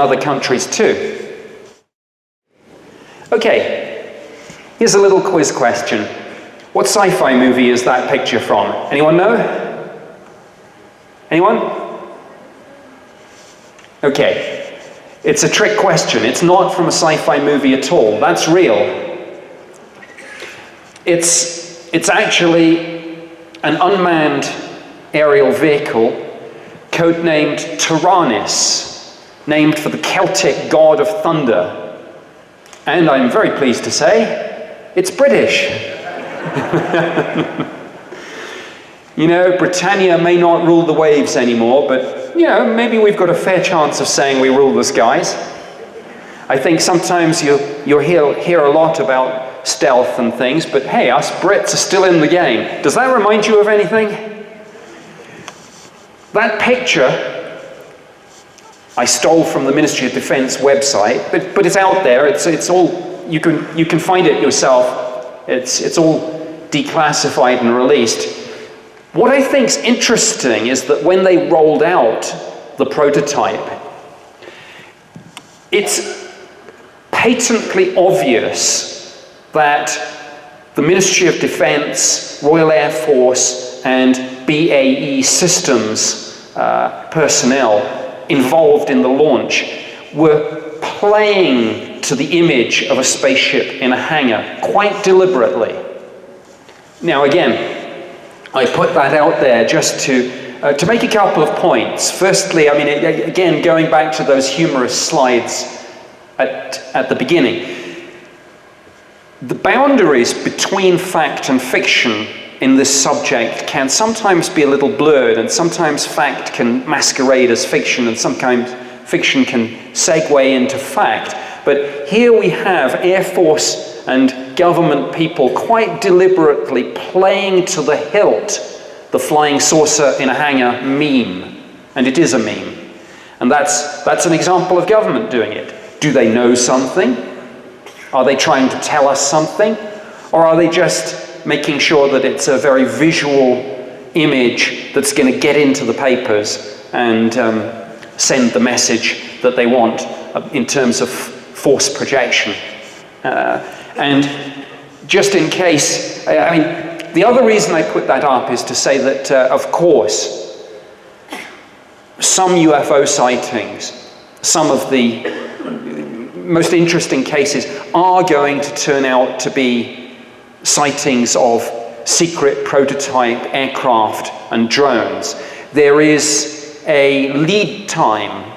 other countries too. Okay, here's a little quiz question. What sci-fi movie is that picture from? Anyone know? Anyone? Okay, it's a trick question. It's not from a sci-fi movie at all. That's real. It's actually an unmanned aerial vehicle codenamed Taranis, named for the Celtic god of thunder. And I'm very pleased to say, it's British. You know, Britannia may not rule the waves anymore, but, you know, maybe we've got a fair chance of saying we rule the skies. I think sometimes you'll hear a lot about stealth and things, but hey, us Brits are still in the game. Does that remind you of anything? That picture I stole from the Ministry of Defense website, but it's out there. It's all, you can find it yourself. It's all declassified and released. What I think's interesting is that when they rolled out the prototype, it's patently obvious that the Ministry of Defense, Royal Air Force, and BAE Systems personnel involved in the launch were playing to the image of a spaceship in a hangar quite deliberately. Now again, I put that out there just to make a couple of points. Firstly, I mean, again, going back to those humorous slides at the beginning, the boundaries between fact and fiction in this subject can sometimes be a little blurred, and sometimes fact can masquerade as fiction, and sometimes fiction can segue into fact. But here we have Air Force and government people quite deliberately playing to the hilt the flying saucer in a hangar meme. And it is a meme. And that's an example of government doing it. Do they know something? Are they trying to tell us something? Or are they just making sure that it's a very visual image that's going to get into the papers and send the message that they want in terms of force projection? And just in case, I mean, the other reason I put that up is to say that, of course, some UFO sightings, some of the most interesting cases are going to turn out to be sightings of secret prototype aircraft and drones. There is a lead time.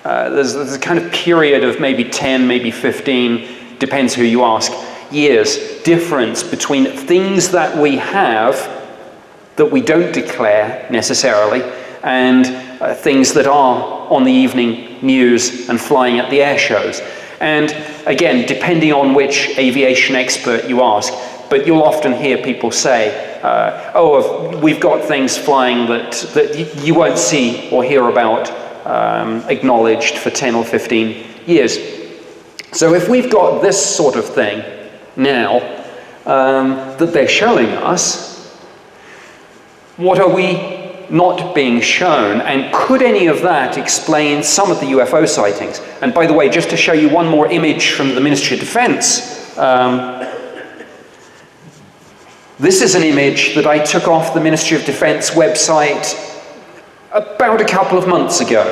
There's a kind of period of maybe 10, maybe 15, depends who you ask, years difference between things that we have that we don't declare necessarily and things that are on the evening news and flying at the air shows. And again, depending on which aviation expert you ask, but you'll often hear people say, oh, we've got things flying that you won't see or hear about acknowledged for 10 or 15 years. So if we've got this sort of thing now that they're showing us, what are we not being shown? And could any of that explain some of the UFO sightings? And by the way, just to show you one more image from the Ministry of Defense, this is an image that I took off the Ministry of Defense website about a couple of months ago.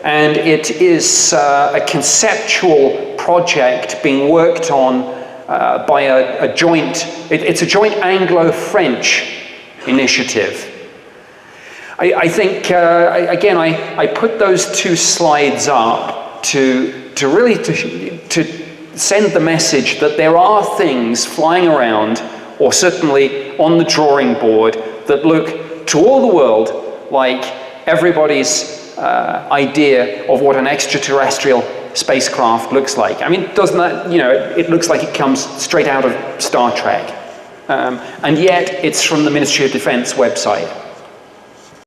And it is a conceptual project being worked on by a joint, it's a joint Anglo-French initiative. I think, again, I put those two slides up to really send the message that there are things flying around, or certainly on the drawing board, that look to all the world like everybody's idea of what an extraterrestrial spacecraft looks like. I mean, doesn't that, you know, it looks like it comes straight out of Star Trek. And yet, it's from the Ministry of Defense website.